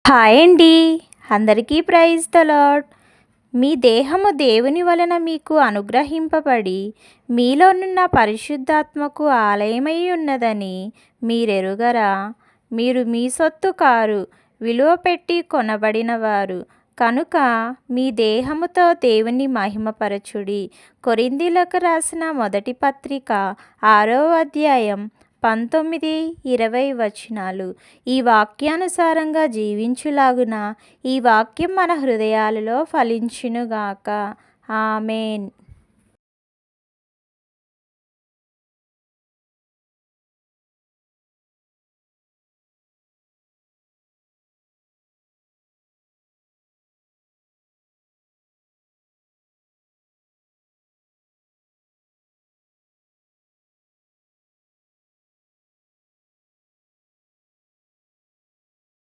Hi అండి. అందరికీ praise the lord. మీ దేహము దేవుని వలన మీకు అనుగ్రహింపబడి మీలోనున్న పరిశుద్ధాత్మకు ఆలయమై ఉన్నదని మీరెరుగరా? మీరు మీ సొత్తు కారు, విలువ పెట్టి కొనబడినవారు కనుక మీ దేహముతో దేవుని మహిమపరచుడి. కొరింథీయులకు రాసిన మొదటి పత్రిక 6వ అధ్యాయం 19, 20 వచనాలు. ఈ వాక్యానుసారంగా జీవించులాగున ఈ వాక్యం మన హృదయాలలో ఫలించునుగాక. ఆమేన్.